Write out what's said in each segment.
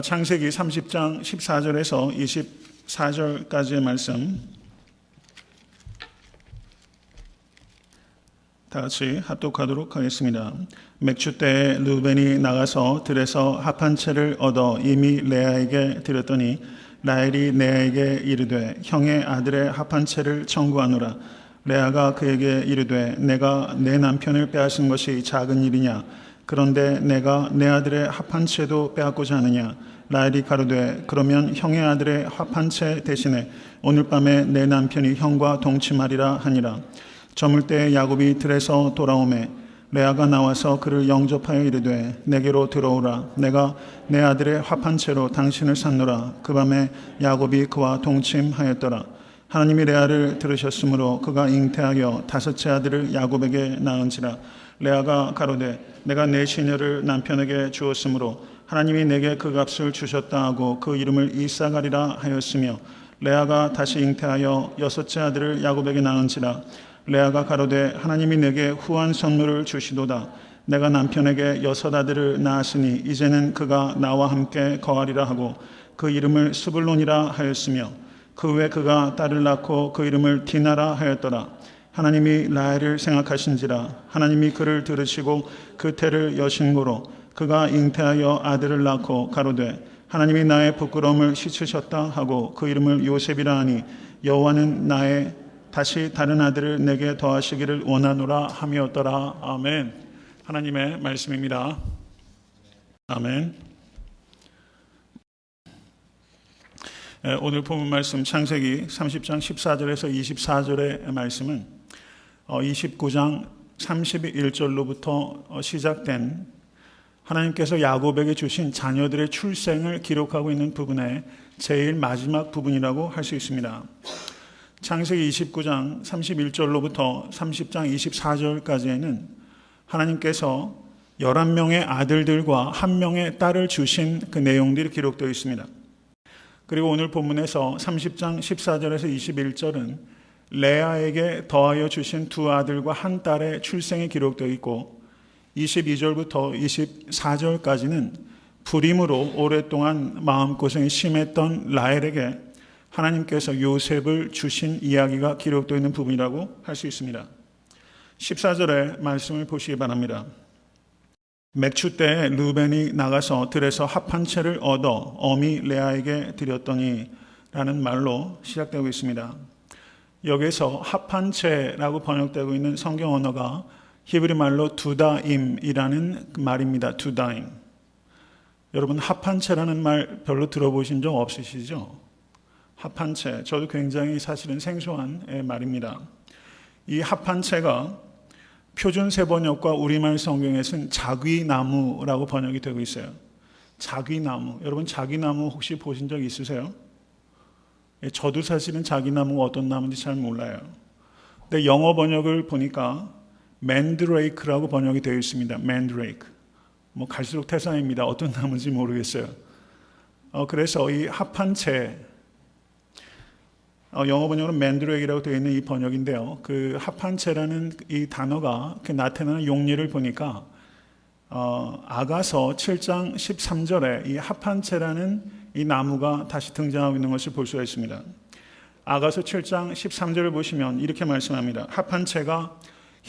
창세기 30장 14절에서 24절까지의 말씀 다 같이 합독하도록 하겠습니다. 맥추 때에 르우벤이 나가서 들에서 합 한 채를 얻어 이미 레아에게 드렸더니 라헬이 레아에게 이르되 형의 아들의 합 한 채를 청구하노라. 레아가 그에게 이르되 내가 내 남편을 빼앗은 것이 작은 일이냐? 그런데 내가 내 아들의 합 한 채도 빼앗고자 하느냐? 라헬이 가로되 그러면 형의 아들의 합 한 채 대신에 오늘 밤에 내 남편이 형과 동침하리라 하니라. 저물 때에 야곱이 들에서 돌아오매 레아가 나와서 그를 영접하여 이르되 내게로 들어오라. 내가 내 아들의 합 한 채로 당신을 샀노라. 그 밤에 야곱이 그와 동침하였더라. 하나님이 레아를 들으셨으므로 그가 잉태하여 다섯째 아들을 야곱에게 낳은지라. 레아가 가로되 내가 내 시녀를 남편에게 주었으므로 하나님이 내게 그 값을 주셨다 하고 그 이름을 이사가리라 하였으며 레아가 다시 잉태하여 여섯째 아들을 야곱에게 낳은지라. 레아가 가로되 하나님이 내게 후한 선물을 주시도다. 내가 남편에게 여섯 아들을 낳았으니 이제는 그가 나와 함께 거하리라 하고 그 이름을 스불론이라 하였으며 그 후에 그가 딸을 낳고 그 이름을 디나라 하였더라. 하나님이 라헬을 생각하신지라. 하나님이 그를 들으시고 그 태를 여신고로 그가 잉태하여 아들을 낳고 가로되 하나님이 나의 부끄러움을 씻으셨다 하고 그 이름을 요셉이라 하니 여호와는 나의 다시 다른 아들을 내게 더하시기를 원하노라 하였더라. 아멘. 하나님의 말씀입니다. 아멘. 오늘 본문 말씀 창세기 30장 14절에서 24절의 말씀은 29장 31절로부터 시작된 하나님께서 야곱에게 주신 자녀들의 출생을 기록하고 있는 부분의 제일 마지막 부분이라고 할 수 있습니다. 창세기 29장 31절로부터 30장 24절까지에는 하나님께서 11명의 아들들과 1명의 딸을 주신 그 내용들이 기록되어 있습니다. 그리고 오늘 본문에서 30장 14절에서 21절은 레아에게 더하여 주신 두 아들과 한 딸의 출생이 기록되어 있고 22절부터 24절까지는 불임으로 오랫동안 마음고생이 심했던 라헬에게 하나님께서 요셉을 주신 이야기가 기록되어 있는 부분이라고 할 수 있습니다. 14절의 말씀을 보시기 바랍니다. 맥추 때에 르우벤이 나가서 들에서 합 한 채를 얻어 어미 레아에게 드렸더니 라는 말로 시작되고 있습니다. 여기서 합 한 채라고 번역되고 있는 성경 언어가 히브리 말로 두다임이라는 말입니다. 두다임. 여러분 합 한 채라는 말 별로 들어보신 적 없으시죠? 합 한 채, 저도 굉장히 사실은 생소한 말입니다. 이 합 한 채가 표준 세번역과 우리말 성경에서는 자귀나무라고 번역이 되고 있어요. 자귀나무. 여러분 자귀나무 혹시 보신 적 있으세요? 저도 사실은 자귀나무가 어떤 나무인지 잘 몰라요. 근데 영어 번역을 보니까 맨드레이크라고 번역이 되어 있습니다. 맨드레이크. 갈수록 태산입니다. 어떤 나무인지 모르겠어요. 그래서 이 합 한 채, 영어 번역으로 맨드레이크라고 되어 있는 이 번역인데요. 그 합 한 채라는 이 단어가 나타나는 용례를 보니까 아가서 7장 13절에 이 합 한 채라는 이 나무가 다시 등장하고 있는 것을 볼 수가 있습니다. 아가서 7장 13절을 보시면 이렇게 말씀합니다. 합 한 채가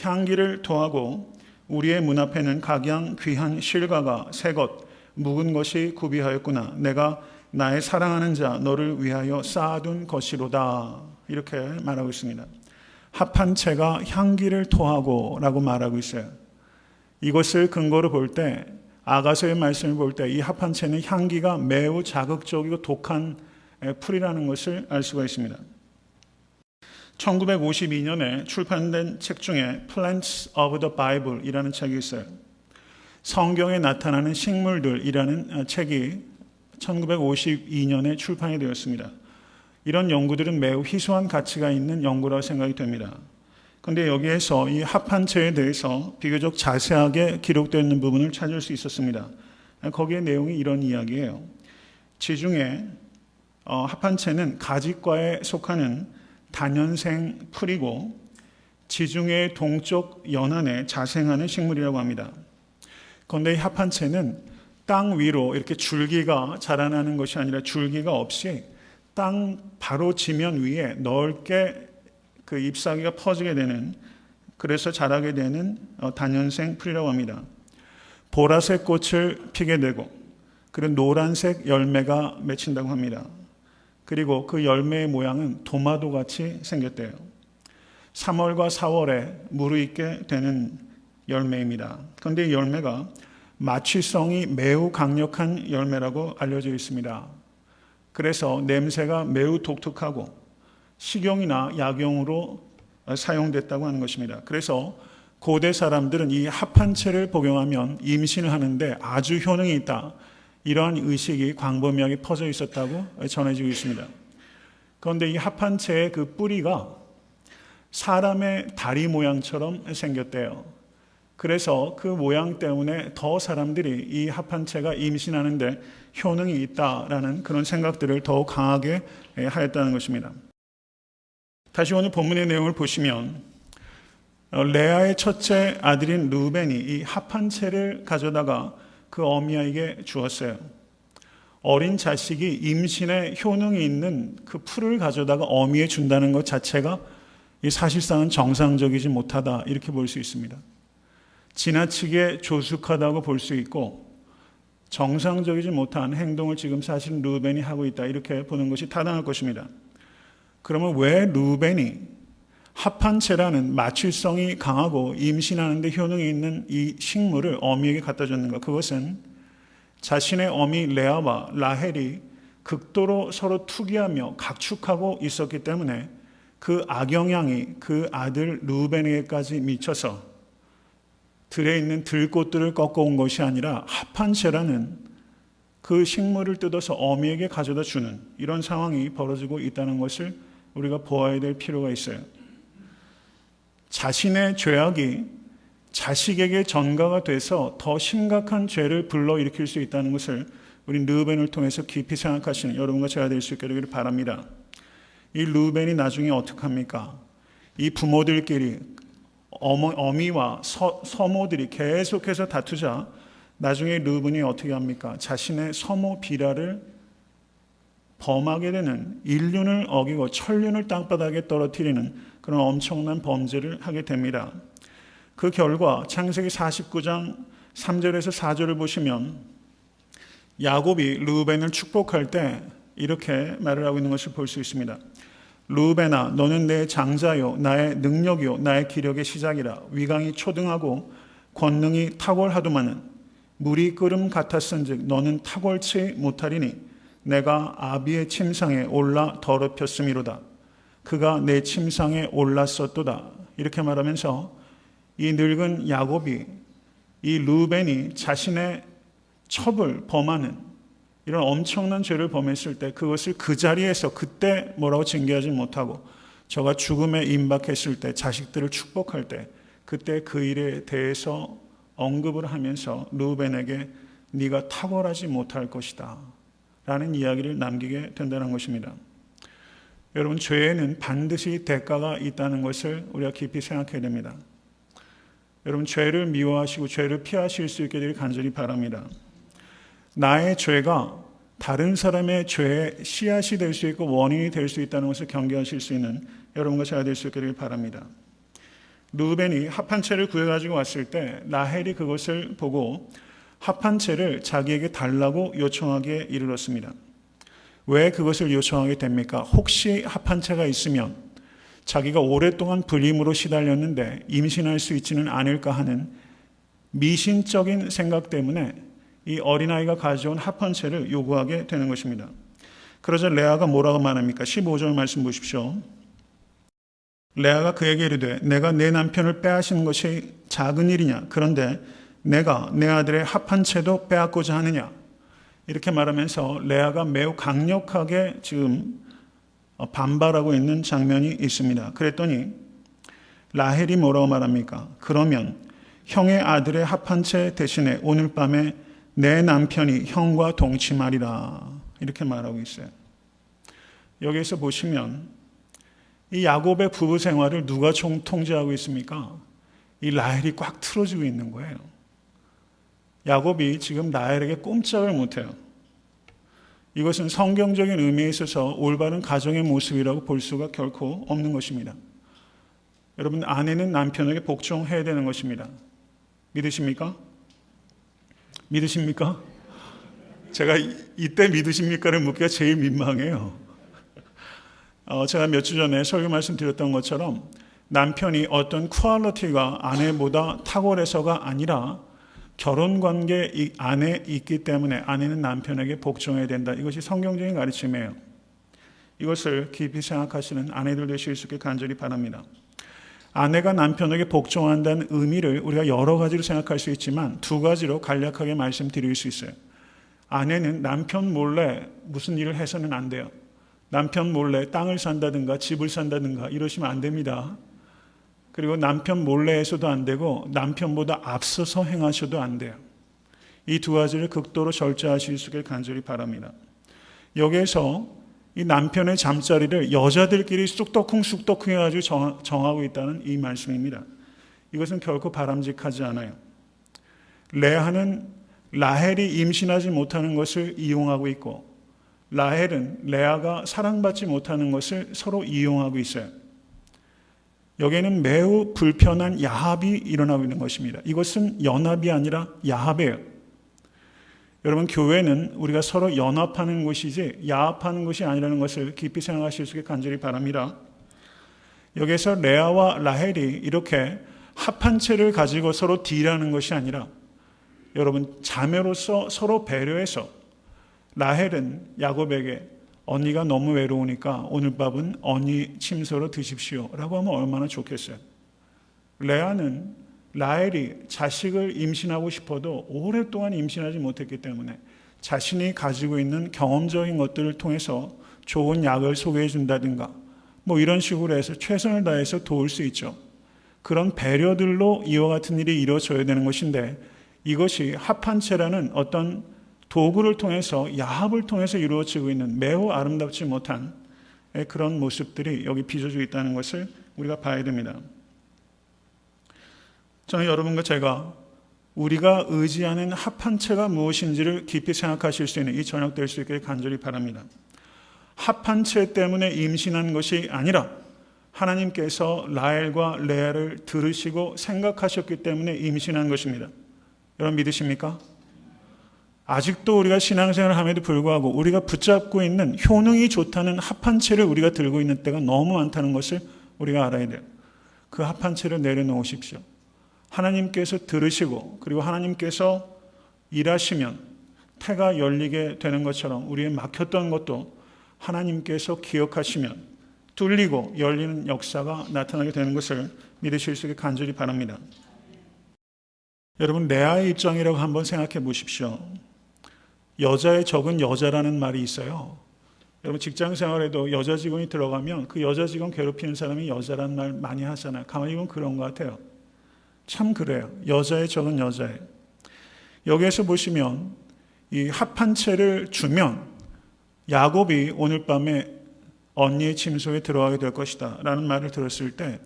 향기를 토하고 우리의 문 앞에는 각양 귀한 실과가 새것 묵은 것이 구비하였구나. 내가 나의 사랑하는 자 너를 위하여 쌓아둔 것이로다. 이렇게 말하고 있습니다. 합 한 채가 향기를 토하고 라고 말하고 있어요. 이것을 근거로 볼 때 아가서의 말씀을 볼 때 이 합 한 채는 향기가 매우 자극적이고 독한 풀이라는 것을 알 수가 있습니다. 1952년에 출판된 책 중에 Plants of the Bible 이라는 책이 있어요. 성경에 나타나는 식물들이라는 책이 1952년에 출판이 되었습니다. 이런 연구들은 매우 희소한 가치가 있는 연구라고 생각이 됩니다. 그런데 여기에서 이 합 한 채에 대해서 비교적 자세하게 기록되어 있는 부분을 찾을 수 있었습니다. 거기에 내용이 이런 이야기예요. 지중해 합 한 채는 가지과에 속하는 다년생 풀이고 지중해 동쪽 연안에 자생하는 식물이라고 합니다. 그런데 이 합 한 채는 땅 위로 이렇게 줄기가 자라나는 것이 아니라 줄기가 없이 땅 바로 지면 위에 넓게 그 잎사귀가 퍼지게 되는, 그래서 자라게 되는 다년생 풀이라고 합니다. 보라색 꽃을 피게 되고 그리고 노란색 열매가 맺힌다고 합니다. 그리고 그 열매의 모양은 도마도 같이 생겼대요. 3월과 4월에 무르익게 되는 열매입니다. 그런데 이 열매가 마취성이 매우 강력한 열매라고 알려져 있습니다. 그래서 냄새가 매우 독특하고 식용이나 약용으로 사용됐다고 하는 것입니다. 그래서 고대 사람들은 이 합한채를 복용하면 임신을 하는데 아주 효능이 있다, 이러한 의식이 광범위하게 퍼져 있었다고 전해지고 있습니다. 그런데 이 합한채의 그 뿌리가 사람의 다리 모양처럼 생겼대요. 그래서 그 모양 때문에 더 사람들이 이 합한채가 임신하는데 효능이 있다라는 그런 생각들을 더욱 강하게 하였다는 것입니다. 다시 오늘 본문의 내용을 보시면 레아의 첫째 아들인 루벤이 이 합한채를 가져다가 그 어미에게 주었어요. 어린 자식이 임신에 효능이 있는 그 풀을 가져다가 어미에 준다는 것 자체가 사실상은 정상적이지 못하다, 이렇게 볼 수 있습니다. 지나치게 조숙하다고 볼 수 있고 정상적이지 못한 행동을 지금 사실 루벤이 하고 있다, 이렇게 보는 것이 타당할 것입니다. 그러면 왜 루벤이 합한채라는 마취성이 강하고 임신하는 데 효능이 있는 이 식물을 어미에게 갖다 줬는가? 그것은 자신의 어미 레아와 라헬이 극도로 서로 투기하며 각축하고 있었기 때문에 그 악영향이 그 아들 루벤에게까지 미쳐서 들에 있는 들꽃들을 꺾어온 것이 아니라 합한채라는 그 식물을 뜯어서 어미에게 가져다 주는 이런 상황이 벌어지고 있다는 것을 우리가 보아야 될 필요가 있어요. 자신의 죄악이 자식에게 전가가 돼서 더 심각한 죄를 불러일으킬 수 있다는 것을 우리 르우벤을 통해서 깊이 생각하시는 여러분과 제가 될 수 있게 되기를 바랍니다. 이 르우벤이 나중에 어떻게 합니까? 이 부모들끼리 어미와 서모들이 계속해서 다투자 나중에 르우벤이 어떻게 합니까? 자신의 서모 비라를 범하게 되는, 인륜을 어기고 천륜을 땅바닥에 떨어뜨리는 그런 엄청난 범죄를 하게 됩니다. 그 결과 창세기 49장 3절에서 4절을 보시면 야곱이 르우벤을 축복할 때 이렇게 말을 하고 있는 것을 볼 수 있습니다. 르우벤아, 너는 내 장자요 나의 능력이요 나의 기력의 시작이라. 위강이 초등하고 권능이 탁월하도마는 물이 끓음 같았은즉 너는 탁월치 못하리니 내가 아비의 침상에 올라 더럽혔음이로다. 그가 내 침상에 올랐었도다. 이렇게 말하면서 이 늙은 야곱이, 이 르우벤이 자신의 첩을 범하는 이런 엄청난 죄를 범했을 때 그것을 그 자리에서 그때 뭐라고 징계하지 못하고 저가 죽음에 임박했을 때 자식들을 축복할 때 그때 그 일에 대해서 언급을 하면서 르우벤에게 네가 탁월하지 못할 것이다 라는 이야기를 남기게 된다는 것입니다. 여러분, 죄에는 반드시 대가가 있다는 것을 우리가 깊이 생각해야 됩니다. 여러분, 죄를 미워하시고 죄를 피하실 수 있게 되길 간절히 바랍니다. 나의 죄가 다른 사람의 죄의 씨앗이 될 수 있고 원인이 될 수 있다는 것을 경계하실 수 있는 여러분과 제가 될 수 있게 되길 바랍니다. 르우벤이 합한채를 구해가지고 왔을 때 라헬이 그것을 보고 합한채를 자기에게 달라고 요청하기에 이르렀습니다. 왜 그것을 요청하게 됩니까? 혹시 합한채가 있으면 자기가 오랫동안 불임으로 시달렸는데 임신할 수 있지는 않을까 하는 미신적인 생각 때문에 이 어린아이가 가져온 합한채를 요구하게 되는 것입니다. 그러자 레아가 뭐라고 말합니까? 15절 말씀 보십시오. 레아가 그에게 이르되 내가 내 남편을 빼앗은 것이 작은 일이냐? 그런데 내가 내 아들의 합한채도 빼앗고자 하느냐? 이렇게 말하면서 레아가 매우 강력하게 지금 반발하고 있는 장면이 있습니다. 그랬더니 라헬이 뭐라고 말합니까? 그러면 형의 아들의 합한채 대신에 오늘 밤에 내 남편이 형과 동침하리라. 이렇게 말하고 있어요. 여기에서 보시면 이 야곱의 부부 생활을 누가 통제하고 있습니까? 이 라헬이 꽉 틀어지고 있는 거예요. 야곱이 지금 라헬에게 꼼짝을 못해요. 이것은 성경적인 의미에 있어서 올바른 가정의 모습이라고 볼 수가 결코 없는 것입니다. 여러분, 아내는 남편에게 복종해야 되는 것입니다. 믿으십니까? 믿으십니까? 제가 이때 믿으십니까를 묻기가 제일 민망해요. 제가 몇 주 전에 설교 말씀드렸던 것처럼 남편이 어떤 퀄리티가 아내보다 탁월해서가 아니라 결혼관계 안에 있기 때문에 아내는 남편에게 복종해야 된다. 이것이 성경적인 가르침이에요. 이것을 깊이 생각하시는 아내들 되실 수 있게 간절히 바랍니다. 아내가 남편에게 복종한다는 의미를 우리가 여러 가지로 생각할 수 있지만 두 가지로 간략하게 말씀드릴 수 있어요. 아내는 남편 몰래 무슨 일을 해서는 안 돼요. 남편 몰래 땅을 산다든가 집을 산다든가 이러시면 안 됩니다. 그리고 남편 몰래 해서도 안 되고 남편보다 앞서서 행하셔도 안 돼요. 이 두 가지를 극도로 절제하실 수 있게 간절히 바랍니다. 여기에서 이 남편의 잠자리를 여자들끼리 쑥떡쿵 해가지고 정하고 있다는 이 말씀입니다. 이것은 결코 바람직하지 않아요. 레아는 라헬이 임신하지 못하는 것을 이용하고 있고 라헬은 레아가 사랑받지 못하는 것을 서로 이용하고 있어요. 여기에는 매우 불편한 야합이 일어나고 있는 것입니다. 이것은 연합이 아니라 야합이에요. 여러분, 교회는 우리가 서로 연합하는 곳이지 야합하는 것이 아니라는 것을 깊이 생각하실 수 있게 간절히 바랍니다. 여기서 레아와 라헬이 이렇게 합한 채를 가지고 서로 딜하는 것이 아니라 여러분, 자매로서 서로 배려해서 라헬은 야곱에게 언니가 너무 외로우니까 오늘 밥은 언니 침소로 드십시오 라고 하면 얼마나 좋겠어요. 레아는 라헬이 자식을 임신하고 싶어도 오랫동안 임신하지 못했기 때문에 자신이 가지고 있는 경험적인 것들을 통해서 좋은 약을 소개해 준다든가 뭐 이런 식으로 해서 최선을 다해서 도울 수 있죠. 그런 배려들로 이와 같은 일이 이루어져야 되는 것인데 이것이 합한체라는 어떤 도구를 통해서 야합을 통해서 이루어지고 있는 매우 아름답지 못한 그런 모습들이 여기 빚어지고 있다는 것을 우리가 봐야 됩니다. 저는 여러분과 제가 우리가 의지하는 합한체가 무엇인지를 깊이 생각하실 수 있는 이 저녁 될 수 있게 간절히 바랍니다. 합한체 때문에 임신한 것이 아니라 하나님께서 라헬과 레아를 들으시고 생각하셨기 때문에 임신한 것입니다. 여러분 믿으십니까? 아직도 우리가 신앙생활을 함에도 불구하고 우리가 붙잡고 있는 효능이 좋다는 합한체를 우리가 들고 있는 때가 너무 많다는 것을 우리가 알아야 돼요. 그 합한체를 내려놓으십시오. 하나님께서 들으시고 그리고 하나님께서 일하시면 태가 열리게 되는 것처럼 우리의 막혔던 것도 하나님께서 기억하시면 뚫리고 열리는 역사가 나타나게 되는 것을 믿으실 수 있게 간절히 바랍니다. 여러분, 레아의 입장이라고 한번 생각해 보십시오. 여자의 적은 여자라는 말이 있어요. 여러분, 직장 생활에도 여자 직원이 들어가면 그 여자 직원 괴롭히는 사람이 여자라는 말 많이 하잖아요. 가만히 보면 그런 것 같아요. 참 그래요. 여자의 적은 여자예요. 여기에서 보시면 이 합한 채를 주면 야곱이 오늘 밤에 언니의 침소에 들어가게 될 것이다 라는 말을 들었을 때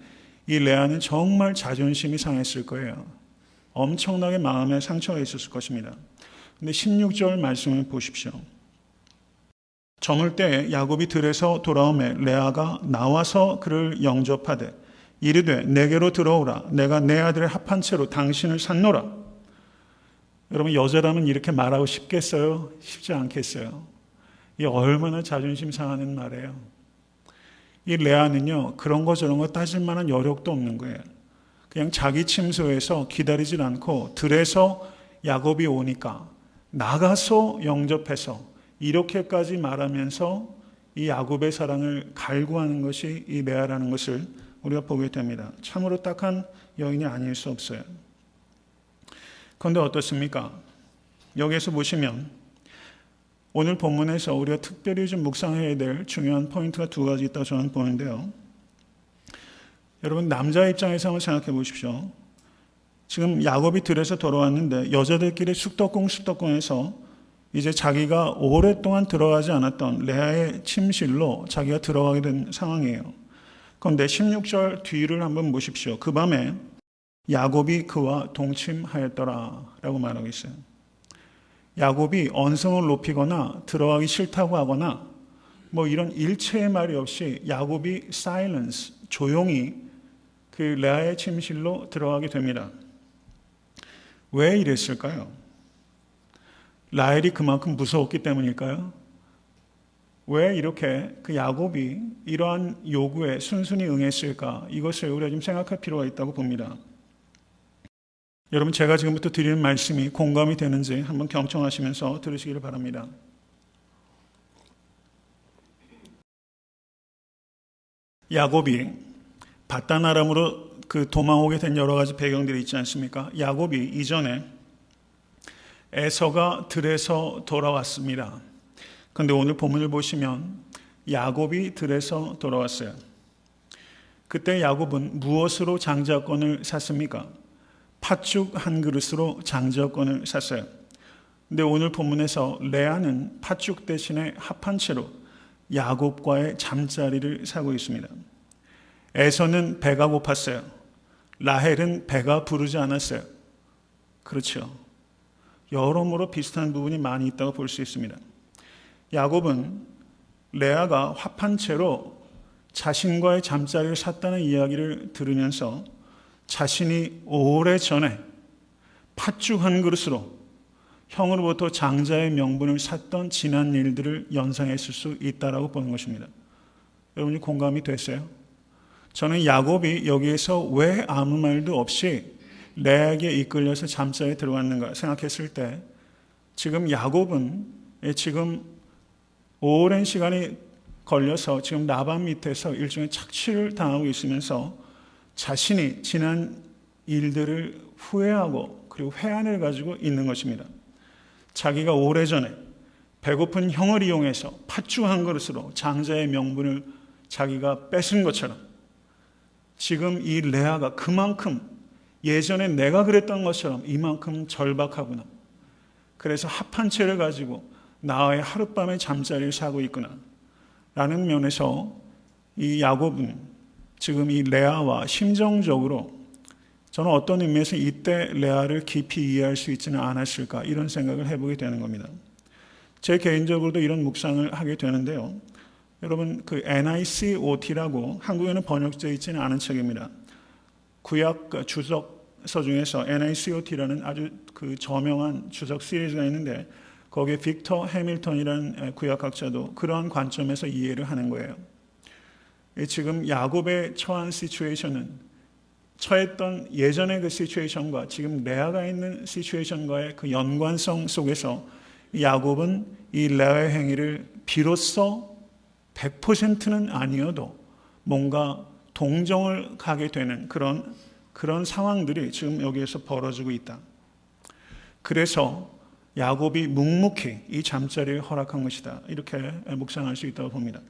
이 레아는 정말 자존심이 상했을 거예요. 엄청나게 마음에 상처가 있었을 것입니다. 근데 16절 말씀을 보십시오. 저물 때 야곱이 들에서 돌아오매 레아가 나와서 그를 영접하되 이르되 내게로 들어오라. 내가 내 아들의 합한 채로 당신을 샀노라. 여러분, 여자라면 이렇게 말하고 싶겠어요? 쉽지 않겠어요? 이 얼마나 자존심 상하는 말이에요. 이 레아는요, 그런 거 저런 거 따질 만한 여력도 없는 거예요. 그냥 자기 침소에서 기다리질 않고 들에서 야곱이 오니까 나가서 영접해서 이렇게까지 말하면서 이 야곱의 사랑을 갈구하는 것이 이 레아라는 것을 우리가 보게 됩니다. 참으로 딱한 여인이 아닐 수 없어요. 그런데 어떻습니까? 여기에서 보시면 오늘 본문에서 우리가 특별히 좀 묵상해야 될 중요한 포인트가 두 가지 있다고 저는 보는데요. 여러분, 남자 입장에서 한번 생각해 보십시오. 지금 야곱이 들에서 돌아왔는데 여자들끼리 쑥덕궁해서 이제 자기가 오랫동안 들어가지 않았던 레아의 침실로 자기가 들어가게 된 상황이에요. 그런데 16절 뒤를 한번 보십시오. 그 밤에 야곱이 그와 동침하였더라 라고 말하고 있어요. 야곱이 언성을 높이거나 들어가기 싫다고 하거나 이런 일체의 말이 없이 야곱이 silence, 조용히 그 레아의 침실로 들어가게 됩니다. 왜 이랬을까요? 라헬이 그만큼 무서웠기 때문일까요? 왜 이렇게 그 야곱이 이러한 요구에 순순히 응했을까? 이것을 우리가 좀 생각할 필요가 있다고 봅니다. 여러분, 제가 지금부터 드리는 말씀이 공감이 되는지 한번 경청하시면서 들으시기를 바랍니다. 야곱이 바단 아람으로 그 도망오게 된 여러 가지 배경들이 있지 않습니까? 야곱이 이전에 에서가 들에서 돌아왔습니다. 그런데 오늘 본문을 보시면 야곱이 들에서 돌아왔어요. 그때 야곱은 무엇으로 장자권을 샀습니까? 팥죽 한 그릇으로 장자권을 샀어요. 근데 오늘 본문에서 레아는 팥죽 대신에 합한 채로 야곱과의 잠자리를 사고 있습니다. 에서는 배가 고팠어요. 라헬은 배가 부르지 않았어요. 그렇죠. 여러모로 비슷한 부분이 많이 있다고 볼 수 있습니다. 야곱은 레아가 합한 채로 자신과의 잠자리를 샀다는 이야기를 들으면서 자신이 오래전에 팥죽 한 그릇으로 형으로부터 장자의 명분을 샀던 지난 일들을 연상했을 수 있다라고 보는 것입니다. 여러분이 공감이 됐어요? 저는 야곱이 여기에서 왜 아무 말도 없이 레아에게 이끌려서 잠자리에 들어갔는가 생각했을 때 지금 야곱은 지금 오랜 시간이 걸려서 지금 라반 밑에서 일종의 착취를 당하고 있으면서 자신이 지난 일들을 후회하고 그리고 회한을 가지고 있는 것입니다. 자기가 오래전에 배고픈 형을 이용해서 팥죽 한 그릇으로 장자의 명분을 자기가 뺏은 것처럼 지금 이 레아가 그만큼 예전에 내가 그랬던 것처럼 이만큼 절박하구나. 그래서 합한 채를 가지고 나의 하룻밤의 잠자리를 사고 있구나. 라는 면에서 이 야곱은 지금 이 레아와 심정적으로 저는 어떤 의미에서 이때 레아를 깊이 이해할 수 있지는 않았을까 이런 생각을 해보게 되는 겁니다. 제 개인적으로도 이런 묵상을 하게 되는데요. 여러분 그 NICOT라고 한국에는 번역되어 있지는 않은 책입니다. 구약 주석서 중에서 NICOT라는 아주 그 저명한 주석 시리즈가 있는데 거기에 빅터 해밀턴이라는 구약학자도 그러한 관점에서 이해를 하는 거예요. 지금 야곱의 처한 시츄에이션은 처했던 예전의 그 시츄에이션과 지금 레아가 있는 시츄에이션과의 그 연관성 속에서 야곱은 이 레아의 행위를 비로소 100%는 아니어도 뭔가 동정을 가게 되는 그런 상황들이 지금 여기에서 벌어지고 있다. 그래서 야곱이 묵묵히 이 잠자리를 허락한 것이다. 이렇게 묵상할 수 있다고 봅니다.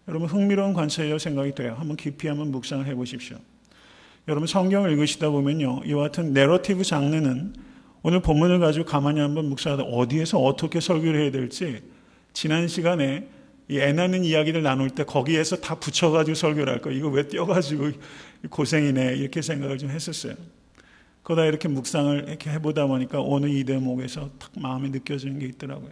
여러분 흥미로운 관찰이라고 생각이 돼요. 한번 깊이 한번 묵상을 해보십시오. 여러분 성경을 읽으시다 보면요. 이와 같은 내러티브 장르는 오늘 본문을 가지고 가만히 한번 묵상하다 어디에서 어떻게 설교를 해야 될지 지난 시간에 이 애나는 이야기를 나눌 때 거기에서 다 붙여가지고 설교를 할 거 이거 왜 띄어가지고 고생이네 이렇게 생각을 좀 했었어요. 그러다 이렇게 묵상을 이렇게 해보다 보니까 오늘 이 대목에서 딱 마음에 느껴지는 게 있더라고요.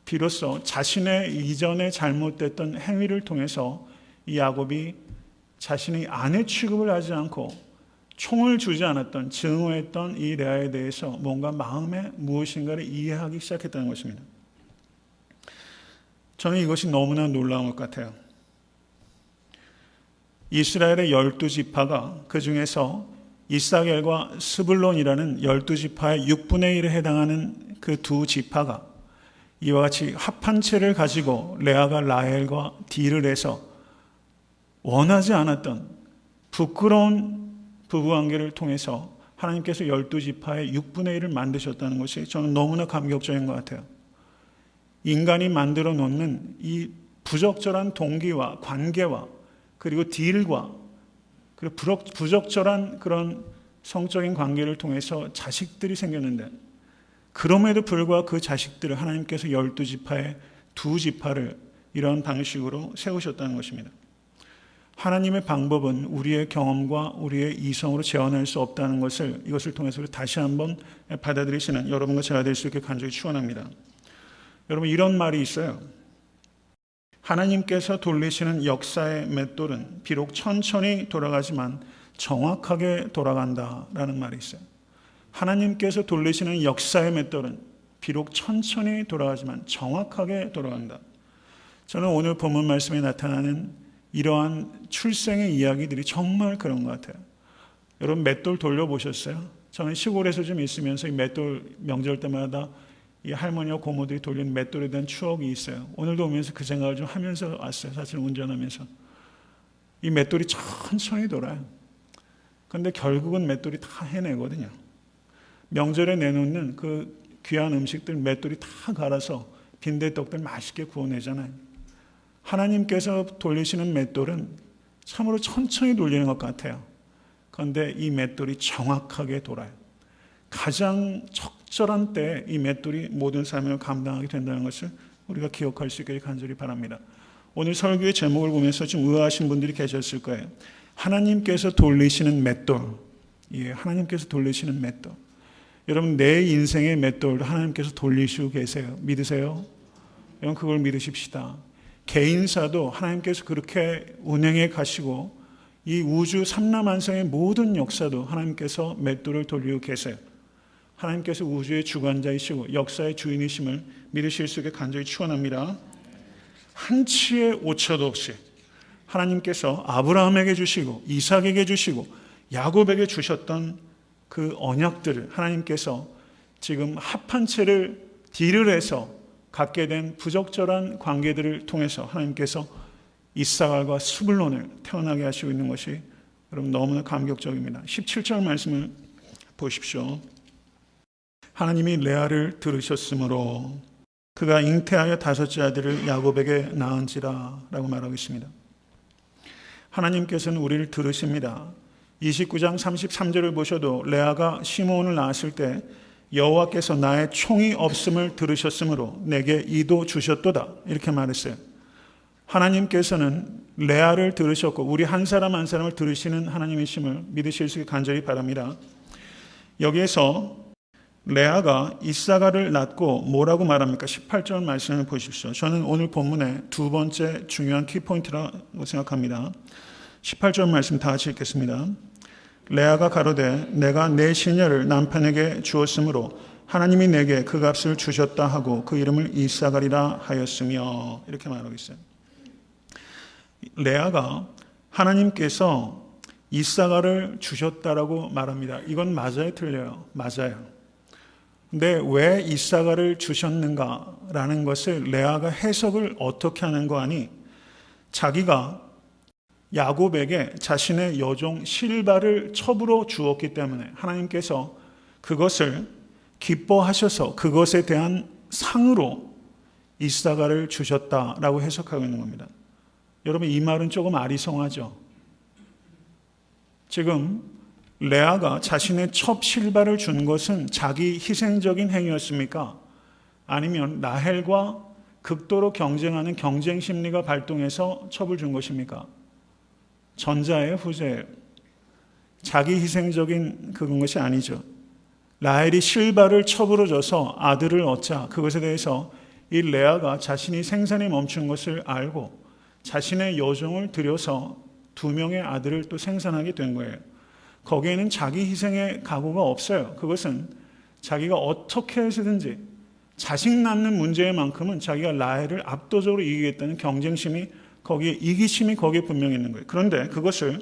비로소 자신의 이전에 잘못됐던 행위를 통해서 이 야곱이 자신이 아내 취급을 하지 않고 총을 주지 않았던 증오했던 이 레아에 대해서 뭔가 마음에 무엇인가를 이해하기 시작했다는 것입니다. 저는 이것이 너무나 놀라운 것 같아요. 이스라엘의 12지파가 그 중에서 이사겔과 스불론이라는 12지파의 6분의 1에 해당하는 그 두 지파가 이와 같이 합한 채를 가지고 레아가 라헬과 딜을 해서 원하지 않았던 부끄러운 부부관계를 통해서 하나님께서 12지파의 6분의 1을 만드셨다는 것이 저는 너무나 감격적인 것 같아요. 인간이 만들어 놓는 이 부적절한 동기와 관계와 그리고 딜과 그리고 부적절한 그런 성적인 관계를 통해서 자식들이 생겼는데 그럼에도 불구하고 그 자식들을 하나님께서 12지파의 두 지파를 이런 방식으로 세우셨다는 것입니다. 하나님의 방법은 우리의 경험과 우리의 이성으로 재현할 수 없다는 것을 이것을 통해서 다시 한번 받아들이시는 여러분과 제가 될 수 있게 간절히 축원합니다. 여러분, 이런 말이 있어요. 하나님께서 돌리시는 역사의 맷돌은 비록 천천히 돌아가지만 정확하게 돌아간다라는 말이 있어요. 하나님께서 돌리시는 역사의 맷돌은 비록 천천히 돌아가지만 정확하게 돌아간다. 저는 오늘 본문 말씀에 나타나는 이러한 출생의 이야기들이 정말 그런 것 같아요. 여러분, 맷돌 돌려보셨어요? 저는 시골에서 좀 있으면서 이 맷돌 명절 때마다 이 할머니와 고모들이 돌리는 맷돌에 대한 추억이 있어요. 오늘도 오면서 그 생각을 좀 하면서 왔어요. 사실 운전하면서. 이 맷돌이 천천히 돌아요. 그런데 결국은 맷돌이 다 해내거든요. 명절에 내놓는 그 귀한 음식들 맷돌이 다 갈아서 빈대떡들 맛있게 구워내잖아요. 하나님께서 돌리시는 맷돌은 참으로 천천히 돌리는 것 같아요. 그런데 이 맷돌이 정확하게 돌아요. 가장 적절한 때에 이 맷돌이 모든 삶을 감당하게 된다는 것을 우리가 기억할 수 있기를 간절히 바랍니다. 오늘 설교의 제목을 보면서 좀 의아하신 분들이 계셨을 거예요. 하나님께서 돌리시는 맷돌. 예, 하나님께서 돌리시는 맷돌. 여러분, 내 인생의 맷돌도 하나님께서 돌리시고 계세요. 믿으세요? 여러분, 그걸 믿으십시다. 개인사도 하나님께서 그렇게 운행해 가시고 이 우주 삼라만상의 모든 역사도 하나님께서 맷돌을 돌리고 계세요. 하나님께서 우주의 주관자이시고 역사의 주인이심을 믿으실 수 있게 간절히 축원합니다. 한치의 오차도 없이 하나님께서 아브라함에게 주시고 이삭에게 주시고 야곱에게 주셨던 그 언약들을 하나님께서 지금 합한 채를 딜을 해서 갖게 된 부적절한 관계들을 통해서 하나님께서 이사갈과 스불론을 태어나게 하시고 있는 것이 여러분 너무나 감격적입니다. 17절 말씀을 보십시오. 하나님이 레아를 들으셨으므로 그가 잉태하여 다섯째 아들을 야곱에게 낳은지라 라고 말하고 있습니다. 하나님께서는 우리를 들으십니다. 29장 33절을 보셔도 레아가 시므온을 낳았을 때 여호와께서 나의 총이 없음을 들으셨으므로 내게 이도 주셨도다 이렇게 말했어요. 하나님께서는 레아를 들으셨고 우리 한 사람 한 사람을 들으시는 하나님이심을 믿으실 수 있게 간절히 바랍니다. 여기에서 레아가 이사가를 낳고 뭐라고 말합니까? 18절 말씀을 보십시오. 저는 오늘 본문의 두 번째 중요한 키포인트라고 생각합니다. 18절 말씀 다 같이 읽겠습니다. 레아가 가로되 내가 내 시녀를 남편에게 주었으므로 하나님이 내게 그 값을 주셨다 하고 그 이름을 이사가리라 하였으며 이렇게 말하고 있어요. 레아가 하나님께서 이사가를 주셨다라고 말합니다. 이건 맞아요, 틀려요? 맞아요. 근데 왜 이사가를 주셨는가라는 것을 레아가 해석을 어떻게 하는 거 아니? 자기가 야곱에게 자신의 여종 실바를 첩으로 주었기 때문에 하나님께서 그것을 기뻐하셔서 그것에 대한 상으로 이사가를 주셨다라고 해석하고 있는 겁니다. 여러분, 이 말은 조금 아리송하죠. 지금 레아가 자신의 첩 실바를 준 것은 자기 희생적인 행위였습니까? 아니면 라헬과 극도로 경쟁하는 경쟁 심리가 발동해서 첩을 준 것입니까? 전자예요, 후자예요? 자기 희생적인 그런 것이 아니죠. 라헬이 실바를 첩으로 줘서 아들을 얻자 그것에 대해서 이 레아가 자신이 생산이 멈춘 것을 알고 자신의 여종을 들여서 두 명의 아들을 또 생산하게 된 거예요. 거기에는 자기 희생의 각오가 없어요. 그것은 자기가 어떻게 해서든지 자식 낳는 문제만큼은 자기가 라헬을 압도적으로 이기겠다는 경쟁심이 거기에 이기심이 거기에 분명히 있는 거예요. 그런데 그것을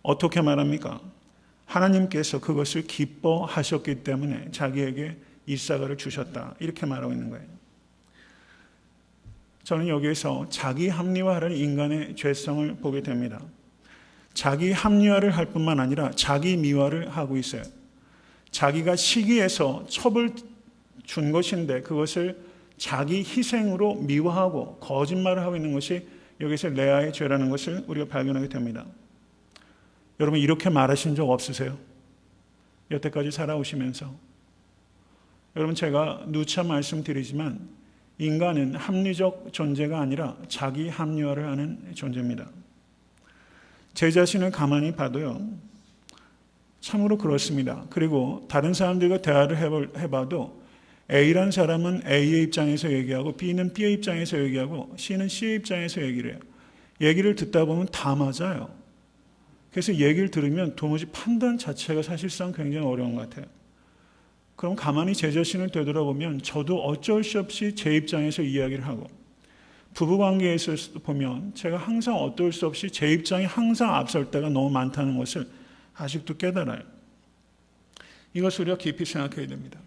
어떻게 말합니까? 하나님께서 그것을 기뻐하셨기 때문에 자기에게 이사가를 주셨다. 이렇게 말하고 있는 거예요. 저는 여기에서 자기 합리화하는 인간의 죄성을 보게 됩니다. 자기 합리화를 할 뿐만 아니라 자기 미화를 하고 있어요. 자기가 시기해서 첩을 준 것인데 그것을 자기 희생으로 미화하고 거짓말을 하고 있는 것이 여기서 레아의 죄라는 것을 우리가 발견하게 됩니다. 여러분, 이렇게 말하신 적 없으세요? 여태까지 살아오시면서. 여러분, 제가 누차 말씀드리지만 인간은 합리적 존재가 아니라 자기 합리화를 하는 존재입니다. 제 자신을 가만히 봐도요, 참으로 그렇습니다. 그리고 다른 사람들과 대화를 해봐도 A라는 사람은 A의 입장에서 얘기하고 B는 B의 입장에서 얘기하고 C는 C의 입장에서 얘기를 해요. 얘기를 듣다 보면 다 맞아요. 그래서 얘기를 들으면 도무지 판단 자체가 사실상 굉장히 어려운 것 같아요. 그럼 가만히 제 자신을 되돌아보면 저도 어쩔 수 없이 제 입장에서 이야기를 하고, 부부관계에서 보면 제가 항상 어쩔 수 없이 제 입장이 항상 앞설 때가 너무 많다는 것을 아직도 깨달아요. 이것을 우리가 깊이 생각해야 됩니다.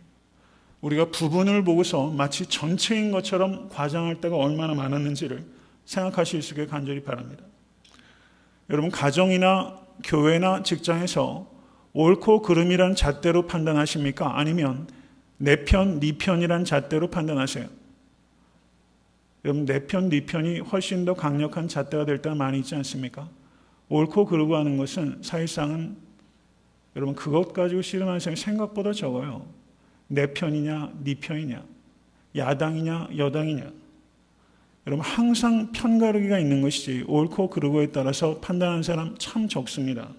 우리가 부분을 보고서 마치 전체인 것처럼 과장할 때가 얼마나 많았는지를 생각하실 수 있게 간절히 바랍니다. 여러분, 가정이나 교회나 직장에서 옳고 그름이란 잣대로 판단하십니까? 아니면 내 편, 네 편이란 잣대로 판단하세요? 여러분, 내 편, 네 편이 훨씬 더 강력한 잣대가 될 때가 많이 있지 않습니까? 옳고 그르고 하는 것은 사실상은 여러분 그것 가지고 씨름하는 사람이 생각보다 적어요. 내 편이냐, 네 편이냐, 야당이냐, 여당이냐. 여러분, 항상 편가르기가 있는 것이지 옳고 그르고에 따라서 판단하는 사람 참 적습니다.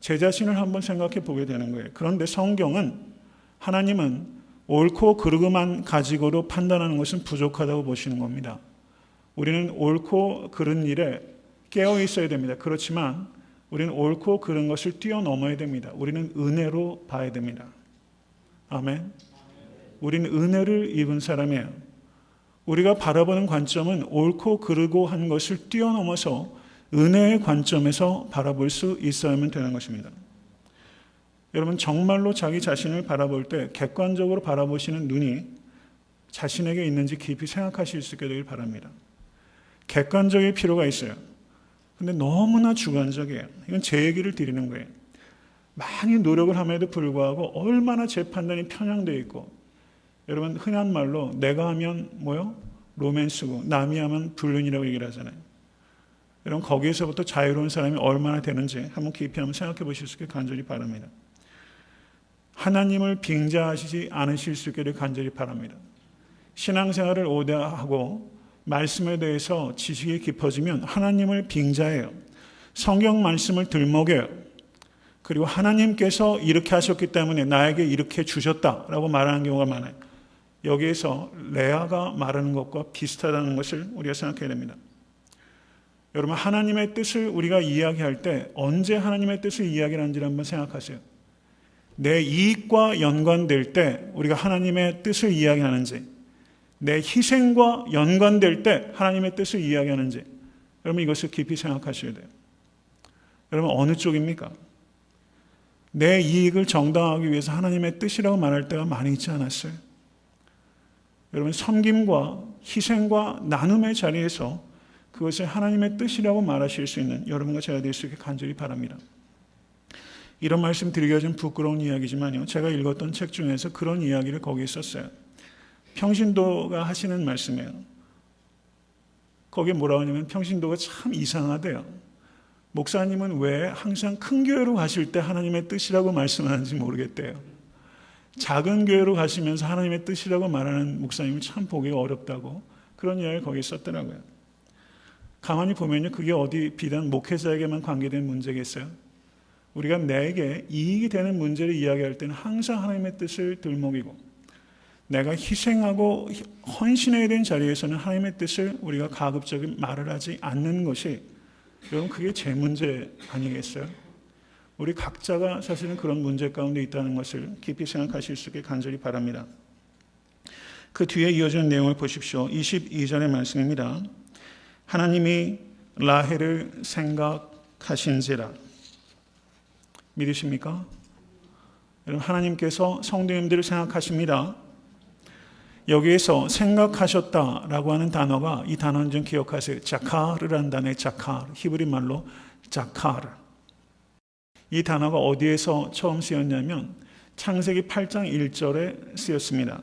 제 자신을 한번 생각해 보게 되는 거예요. 그런데 성경은, 하나님은 옳고 그르고만 가지고로 판단하는 것은 부족하다고 보시는 겁니다. 우리는 옳고 그른 일에 깨어 있어야 됩니다. 그렇지만 우리는 옳고 그른 것을 뛰어넘어야 됩니다. 우리는 은혜로 봐야 됩니다. 아멘. 우리는 은혜를 입은 사람이에요. 우리가 바라보는 관점은 옳고 그르고 한 것을 뛰어넘어서 은혜의 관점에서 바라볼 수 있어야만 되는 것입니다. 여러분, 정말로 자기 자신을 바라볼 때 객관적으로 바라보시는 눈이 자신에게 있는지 깊이 생각하실 수 있게 되길 바랍니다. 객관적일 필요가 있어요. 근데 너무나 주관적이에요. 이건 제 얘기를 드리는 거예요. 많이 노력을 함에도 불구하고 얼마나 제 판단이 편향되어 있고, 여러분, 흔한 말로 내가 하면 뭐요? 로맨스고 남이 하면 불륜이라고 얘기를 하잖아요. 여러분, 거기에서부터 자유로운 사람이 얼마나 되는지 한번 깊이 한번 생각해 보실 수 있게 간절히 바랍니다. 하나님을 빙자하시지 않으실 수 있기를 간절히 바랍니다. 신앙생활을 오래 하고 말씀에 대해서 지식이 깊어지면 하나님을 빙자해요. 성경 말씀을 들먹여요. 그리고 하나님께서 이렇게 하셨기 때문에 나에게 이렇게 주셨다라고 말하는 경우가 많아요. 여기에서 레아가 말하는 것과 비슷하다는 것을 우리가 생각해야 됩니다. 여러분, 하나님의 뜻을 우리가 이야기할 때 언제 하나님의 뜻을 이야기하는지를 한번 생각하세요. 내 이익과 연관될 때 우리가 하나님의 뜻을 이야기하는지, 내 희생과 연관될 때 하나님의 뜻을 이야기하는지, 여러분 이것을 깊이 생각하셔야 돼요. 여러분, 어느 쪽입니까? 내 이익을 정당하기 위해서 하나님의 뜻이라고 말할 때가 많이 있지 않았어요? 여러분, 섬김과 희생과 나눔의 자리에서 그것을 하나님의 뜻이라고 말하실 수 있는 여러분과 제가 될 수 있게 간절히 바랍니다. 이런 말씀 드리기가 좀 부끄러운 이야기지만요, 제가 읽었던 책 중에서 그런 이야기를 거기에 썼어요. 평신도가 하시는 말씀이에요. 거기에 뭐라고 하냐면 평신도가 참 이상하대요. 목사님은 왜 항상 큰 교회로 가실 때 하나님의 뜻이라고 말씀하는지 모르겠대요. 작은 교회로 가시면서 하나님의 뜻이라고 말하는 목사님이 참 보기가 어렵다고 그런 이야기를 거기에 썼더라고요. 가만히 보면요, 그게 어디 비단 목회자에게만 관계된 문제겠어요? 우리가 내게 이익이 되는 문제를 이야기할 때는 항상 하나님의 뜻을 들먹이고, 내가 희생하고 헌신해야 되는 자리에서는 하나님의 뜻을 우리가 가급적인 말을 하지 않는 것이, 여러분, 그게 제 문제 아니겠어요? 우리 각자가 사실은 그런 문제 가운데 있다는 것을 깊이 생각하실 수 있게 간절히 바랍니다. 그 뒤에 이어지는 내용을 보십시오. 22절의 말씀입니다. 하나님이 라헬을 생각하신지라. 믿으십니까? 여러분, 하나님께서 성도님들을 생각하십니다. 여기에서 생각하셨다라고 하는 단어가, 이 단어는 좀 기억하세요. 자카르라는 단어의 자카르, 히브리 말로 자카르. 이 단어가 어디에서 처음 쓰였냐면 창세기 8장 1절에 쓰였습니다.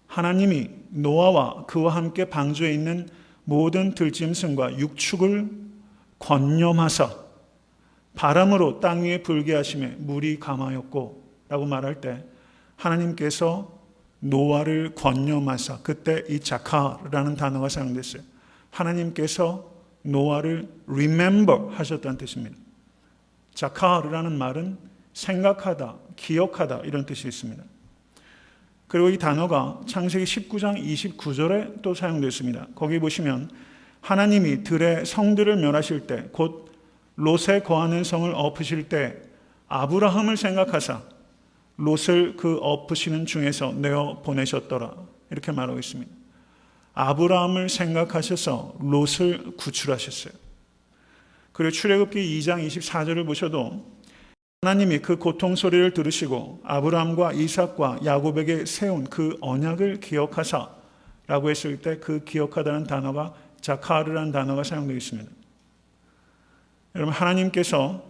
하나님이 노아와 그와 함께 방주에 있는 모든 들짐승과 육축을 권념하사 바람으로 땅 위에 불게 하심에 물이 감하였고 라고 말할 때, 하나님께서 노아를 권념하사, 그때 이 자카라는 단어가 사용됐어요. 하나님께서 노아를 remember 하셨다는 뜻입니다. 자카르라는 말은 생각하다, 기억하다 이런 뜻이 있습니다. 그리고 이 단어가 창세기 19장 29절에 또 사용됐습니다. 거기 보시면 하나님이 들의 성들을 멸하실 때, 곧 롯에 거하는 성을 엎으실 때 아브라함을 생각하사 롯을 그 엎으시는 중에서 내어 보내셨더라 이렇게 말하고 있습니다. 아브라함을 생각하셔서 롯을 구출하셨어요. 그리고 출애굽기 2장 24절을 보셔도 하나님이 그 고통 소리를 들으시고 아브라함과 이삭과 야곱에게 세운 그 언약을 기억하사 라고 했을 때 그 기억하다는 단어가 자카르라는 단어가 사용되어 있습니다. 여러분, 하나님께서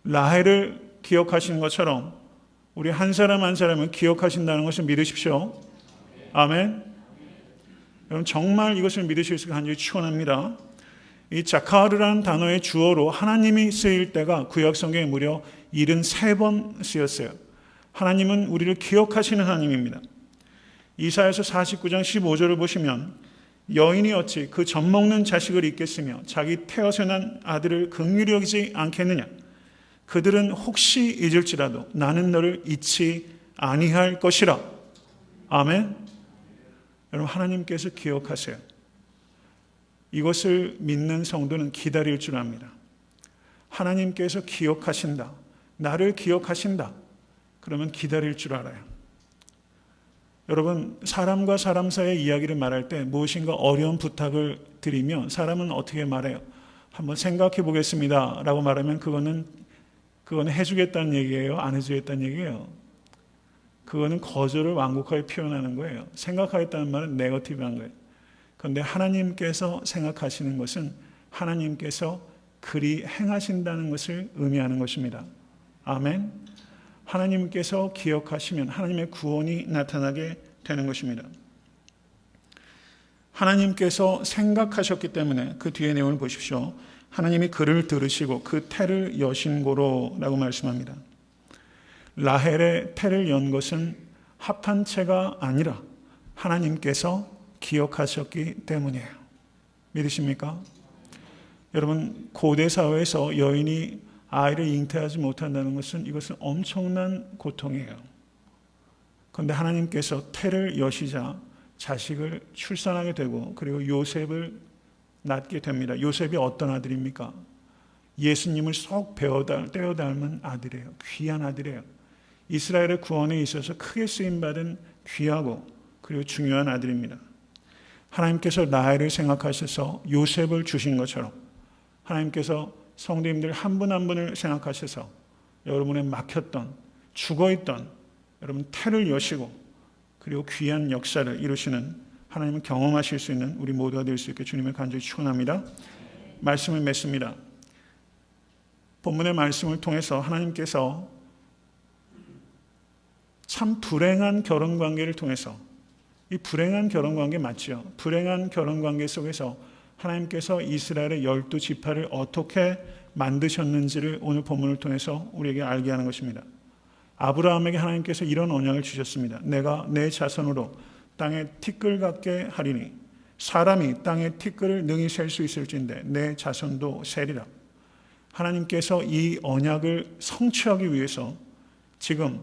라헬을 기억하신 것처럼 우리 한 사람 한 사람을 기억하신다는 것을 믿으십시오. 아멘. 여러분, 정말 이것을 믿으실 수 있게 간절히 축원합니다. 이 자카르라는 단어의 주어로 하나님이 쓰일 때가 구약 성경에 무려 73번 쓰였어요. 하나님은 우리를 기억하시는 하나님입니다. 이사야서 49장 15절을 보시면 여인이 어찌 그 젖먹는 자식을 잊겠으며 자기 태어서 난 아들을 긍휼히 여기지 않겠느냐. 그들은 혹시 잊을지라도 나는 너를 잊지 아니할 것이라. 아멘. 여러분, 하나님께서 기억하세요. 이것을 믿는 성도는 기다릴 줄 압니다. 하나님께서 기억하신다. 나를 기억하신다. 그러면 기다릴 줄 알아요. 여러분, 사람과 사람 사이의 이야기를 말할 때 무엇인가 어려운 부탁을 드리면 사람은 어떻게 말해요? 한번 생각해 보겠습니다 라고 말하면 그거는 해주겠다는 얘기예요? 안 해주겠다는 얘기예요? 그거는 거절을 완곡하게 표현하는 거예요. 생각하겠다는 말은 네거티브한 거예요. 그런데 하나님께서 생각하시는 것은 하나님께서 그리 행하신다는 것을 의미하는 것입니다. 아멘. 하나님께서 기억하시면 하나님의 구원이 나타나게 되는 것입니다. 하나님께서 생각하셨기 때문에 그 뒤에 내용을 보십시오. 하나님이 그를 들으시고 그 태를 여신 고로 라고 말씀합니다. 라헬의 태를 연 것은 합한 채가 아니라 하나님께서 기억하셨기 때문이에요. 믿으십니까? 여러분, 고대 사회에서 여인이 아이를 잉태하지 못한다는 것은 이것은 엄청난 고통이에요. 그런데 하나님께서 태를 여시자 자식을 출산하게 되고 그리고 요셉을 낳게 됩니다. 요셉이 어떤 아들입니까? 예수님을 쏙 떼어 닮은 아들이에요. 귀한 아들이에요. 이스라엘의 구원에 있어서 크게 쓰임받은 귀하고 그리고 중요한 아들입니다. 하나님께서 라헬을 생각하셔서 요셉을 주신 것처럼 하나님께서 성도님들 한 분 한 분을 생각하셔서 여러분의 막혔던 죽어있던 여러분 태를 여시고 그리고 귀한 역사를 이루시는 하나님을 경험하실 수 있는 우리 모두가 될 수 있게 주님을 간절히 축원합니다. 말씀을 맺습니다. 본문의 말씀을 통해서 하나님께서 참 불행한 결혼관계를 통해서 이 불행한 결혼관계 맞죠? 불행한 결혼관계 속에서 하나님께서 이스라엘의 12지파를 어떻게 만드셨는지를 오늘 본문을 통해서 우리에게 알게 하는 것입니다. 아브라함에게 하나님께서 이런 언약을 주셨습니다. 내가 내 자손으로 땅에 티끌 같게 하리니 사람이 땅에 티끌을 능히 셀 수 있을진데 내 자손도 세리라. 하나님께서 이 언약을 성취하기 위해서 지금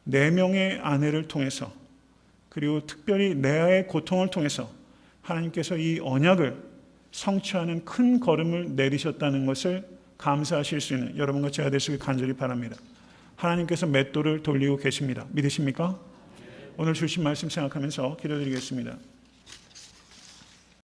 4명의 아내를 통해서 그리고 특별히 레아의 고통을 통해서 하나님께서 이 언약을 성취하는 큰 걸음을 내리셨다는 것을 감사하실 수 있는 여러분과 제가 될 수 있게 간절히 바랍니다. 하나님께서 맷돌을 돌리고 계십니다. 믿으십니까? 오늘 주신 말씀 생각하면서 기도드리겠습니다.